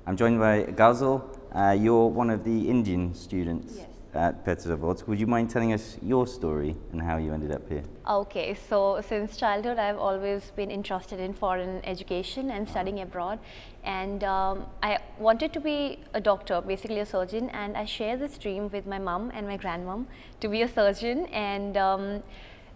I'm joined by Ghazal. You're one of the Indian students at Petrozavodsk. Would you mind telling us your story and how you ended up here? Okay, so since childhood I've always been interested in foreign education and studying abroad, and I wanted to be a doctor, basically a surgeon, and I share this dream with my mom and my grandmom to be a surgeon, and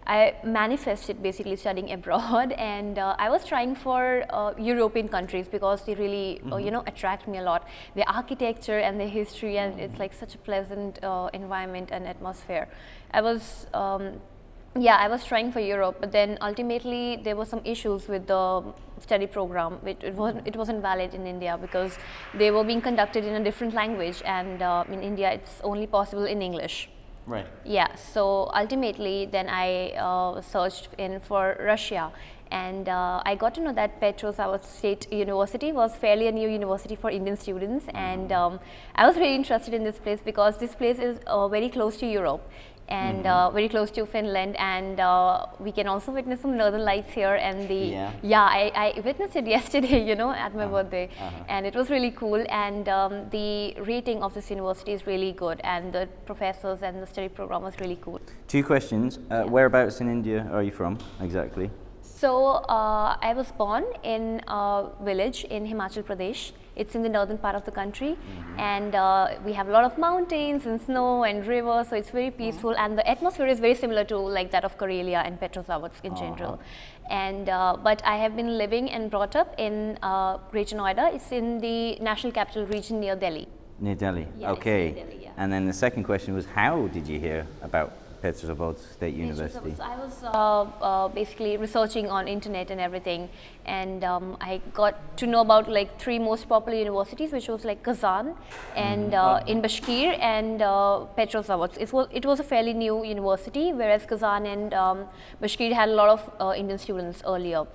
I manifested basically studying abroad, and I was trying for European countries because they really attract me a lot. The architecture and the history, and it's like such a pleasant environment and atmosphere. I was I was trying for Europe, but then ultimately there were some issues with the study program. It wasn't valid in India because they were being conducted in a different language, and in India it's only possible in English. Right. Yeah, so ultimately then I searched in for Russia, and I got to know that Petrozavodsk State University was fairly a new university for Indian students, and I was really interested in this place because this place is very close to Europe and very close to Finland, and we can also witness some northern lights here, and I witnessed it yesterday at my birthday, and it was really cool, and the rating of this university is really good, and the professors and the study program was really cool. Two questions. Whereabouts in India are you from exactly? So I was born in a village in Himachal Pradesh. It's in the northern part of the country, and we have a lot of mountains and snow and rivers, so it's very peaceful, and the atmosphere is very similar to like that of Karelia and Petrozavodsk in general. And but I have been living and brought up in Greater Noida. It's in the national capital region near Delhi. Near Delhi. Yeah, okay. it's near Delhi, yeah. And then the second question was, how did you hear about Petrozavodsk State University? So I was basically researching on internet and everything, and I got to know about like three most popular universities, which was like Ghazal and in Bashkir and Petrozavodsk. It was a fairly new university, whereas Kazan and Bashkir had a lot of Indian students earlier.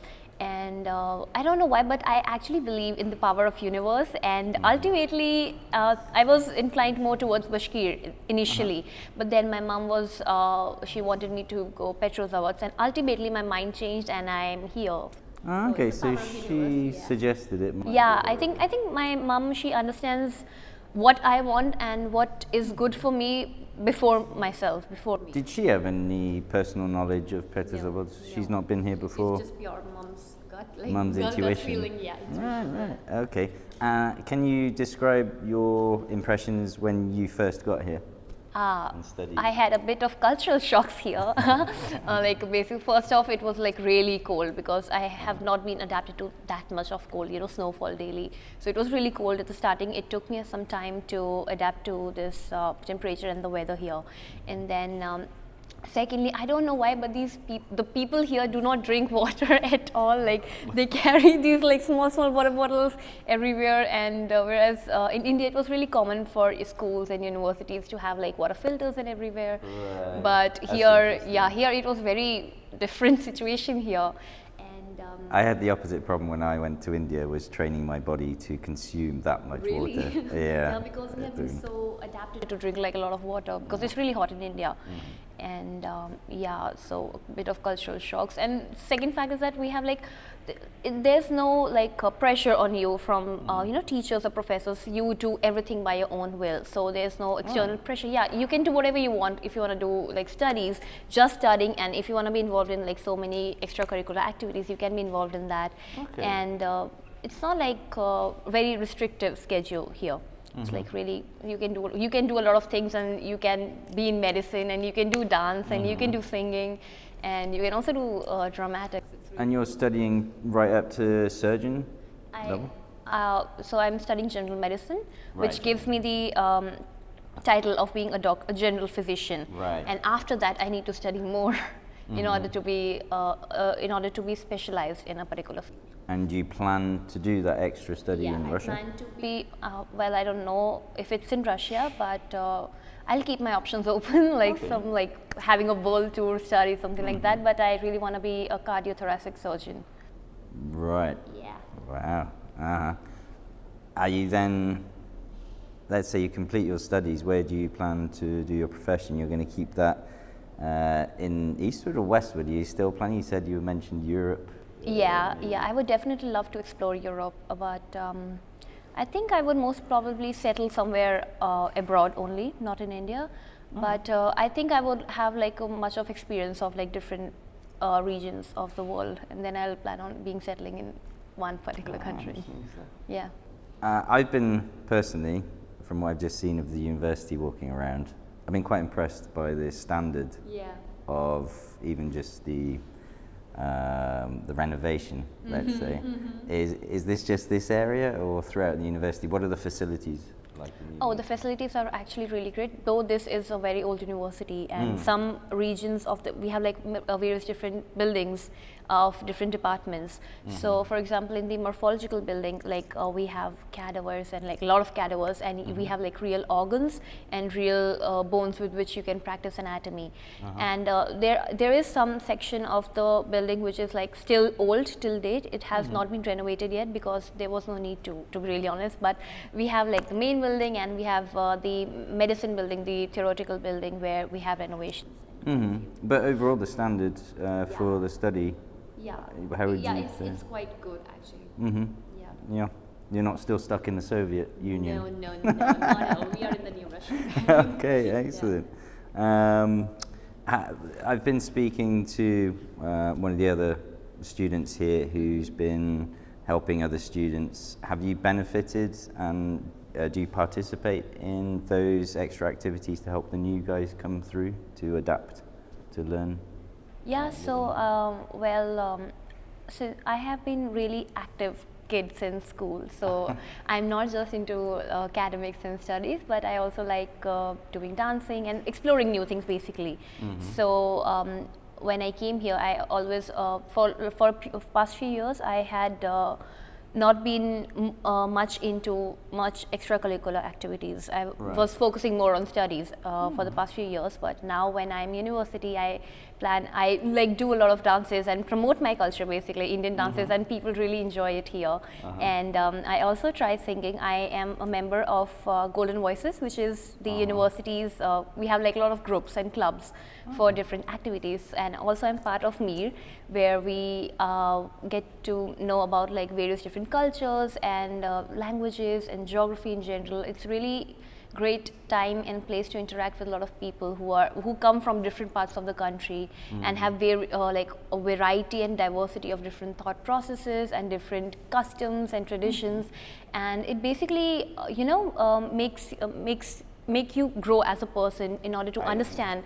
And I don't know why, but I actually believe in the power of universe, and ultimately I was inclined more towards Bashkir initially, but then my mom was, she wanted me to go Petrozavodsk, and ultimately my mind changed and I'm here. Okay, so she suggested it. Yeah, I think my mom, she understands what I want and what is good for me before myself, before me. Did she have any personal knowledge of Petrozavodsk? She's not been here before? It's just pure mom's gut, like Mum's intuition. Feeling, yeah. Right. Okay. Can you describe your impressions when you first got here? And studied? I had a bit of cultural shocks here. Like basically, first off, it was like really cold because I have not been adapted to that much of cold, snowfall daily. So it was really cold at the starting. It took me some time to adapt to this temperature and the weather here. And then secondly, I don't know why, but the people here do not drink water at all. Like they carry these like small water bottles everywhere, and whereas in India it was really common for schools and universities to have like water filters and everywhere. Right. But here, here it was very different situation here. I had the opposite problem when I went to India, was training my body to consume that much water. Yeah. Because we have been so adapted to drink like a lot of water because it's really hot in India. And so a bit of cultural shocks. And second fact is that we have like, there's no like pressure on you from teachers or professors. You do everything by your own will. So there's no external pressure. Yeah, you can do whatever you want. If you want to do like studies, just studying, and if you want to be involved in like so many extracurricular activities, you can be involved in that. Okay. And it's not like a very restrictive schedule here. It's like really, you can do a lot of things, and you can be in medicine, and you can do dance, and you can do singing, and you can also do dramatics. And you're studying right up to surgeon level? So I'm studying general medicine, which gives me the title of being a general physician. Right. And after that, I need to study more in order to be specialized in a particular field. And do you plan to do that extra study in Russia? I plan to be, well, I don't know if it's in Russia, but I'll keep my options open, like some like having a world tour study, something like that, but I really want to be a cardiothoracic surgeon. Right. Yeah. Wow. Are you then, let's say you complete your studies, where do you plan to do your profession? You're going to keep that in eastward or westward? Are you still planning? You said you mentioned Europe. Yeah, I would definitely love to explore Europe, but I think I would most probably settle somewhere abroad only, not in India. But I think I would have like a much of experience of like different regions of the world, and then I'll plan on being settling in one particular country. Yeah. I've been personally, from what I've just seen of the university walking around, I've been quite impressed by the standard of even just the renovation, let's say. Is this just this area or throughout the university? What are the facilities like? Oh, the facilities are actually really great, though this is a very old university, and some regions of we have like various different buildings of different departments. So for example, in the morphological building, like we have cadavers and like a lot of cadavers, and we have like real organs and real bones with which you can practice anatomy. And there is some section of the building which is like still old till date. It has not been renovated yet because there was no need to be really honest. But we have like the main building, and we have the medicine building, the theoretical building, where we have renovations. But overall, the standard for the study, how would you say? It's quite good actually. Yeah, you're not still stuck in the Soviet Union. No, not at all. We are in the new Russia. Okay, excellent. I've been speaking to one of the other students here who's been helping other students. Have you benefited, and do you participate in those extra activities to help the new guys come through, to adapt, to learn? Yeah, so so I have been really active kid since school, so I'm not just into academics and studies, but I also like doing dancing and exploring new things basically. So when I came here, I always for past few years I had not been much into extracurricular activities. I was focusing more on studies for the past few years, but now when I'm university, I like do a lot of dances and promote my culture, basically Indian dances, and people really enjoy it here. And I also try singing. I am a member of Golden Voices, which is the university's, we have like a lot of groups and clubs for different activities, and also I'm part of MIR, where we get to know about like various different cultures and languages and geography in general. It's really great time and place to interact with a lot of people who come from different parts of the country and have like a variety and diversity of different thought processes and different customs and traditions, and it basically make you grow as a person in order to understand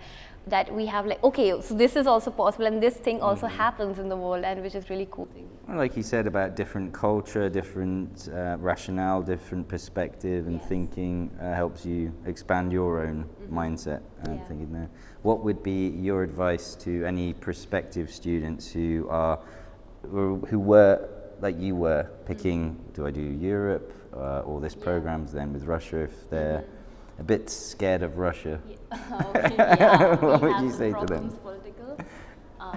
that we have like, okay, so this is also possible, and this thing also happens in the world, and which is really cool. Well, like you said about different culture, different rationale, different perspective and thinking helps you expand your own mindset and thinking there. What would be your advice to any prospective students who were like you were picking, do I do Europe or this programs then with Russia, if they're a bit scared of Russia? What would you say to them? Political.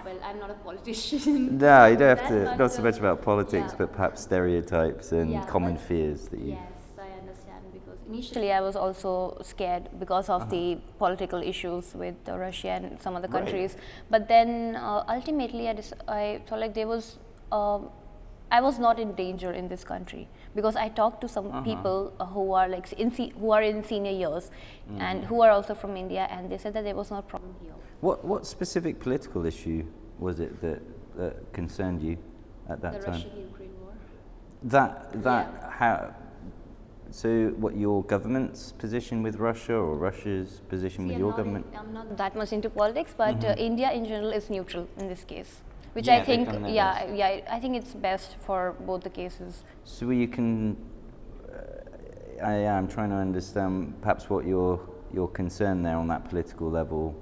Well, I'm not a politician. No, you don't have to, not so much about politics, but perhaps stereotypes and common fears that you... Yes, I understand, because initially I was also scared because of the political issues with Russia and some other countries. But then ultimately I thought like I was not in danger in this country, because I talked to some people who are like who are in senior years and who are also from India, and they said that there was no problem here. What specific political issue was it that concerned you at that time? The Russian-Ukraine war. How? So, what, your government's position with Russia, or Russia's position with your government? I'm not that much into politics, but India in general is neutral in this case, which I think, I think it's best for both the cases. So you can, I'm trying to understand perhaps what your concern there on that political level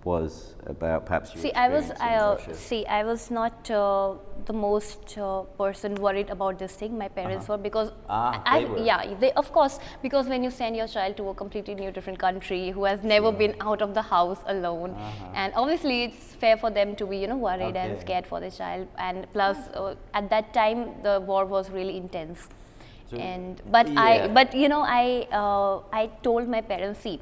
was about perhaps your experience in Russia. I was not the most person worried about this thing. My parents were, because they of course, because when you send your child to a completely new different country who has never been out of the house alone, and obviously it's fair for them to be worried and scared for the child, and plus at that time the war was really intense. So, I told my parents, see,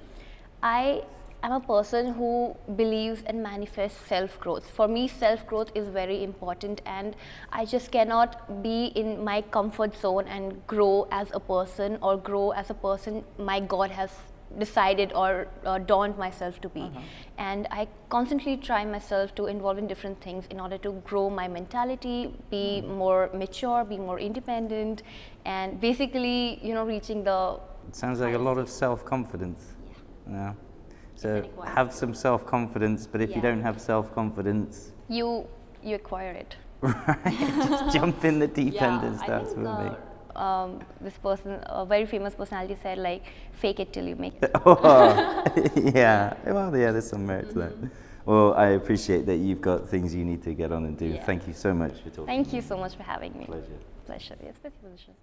I I'm a person who believes and manifests self-growth. For me, self-growth is very important, and I just cannot be in my comfort zone and grow as a person, or grow as a person my God has decided or dawned myself to be. And I constantly try myself to involve in different things in order to grow my mentality, be more mature, be more independent, and basically, you know, reaching the... It sounds like a lot of self-confidence. Yeah. So have some self-confidence, but if you don't have self-confidence... You acquire it. Right, just jump in the deep end and start swimming. This person, a very famous personality, said like, fake it till you make it. Oh, yeah, well, yeah, there's some merit to that. Well, I appreciate that you've got things you need to get on and do. Thank you so much for talking. Thank you so much for having me. Pleasure. Pleasure, yes, спасибо большое.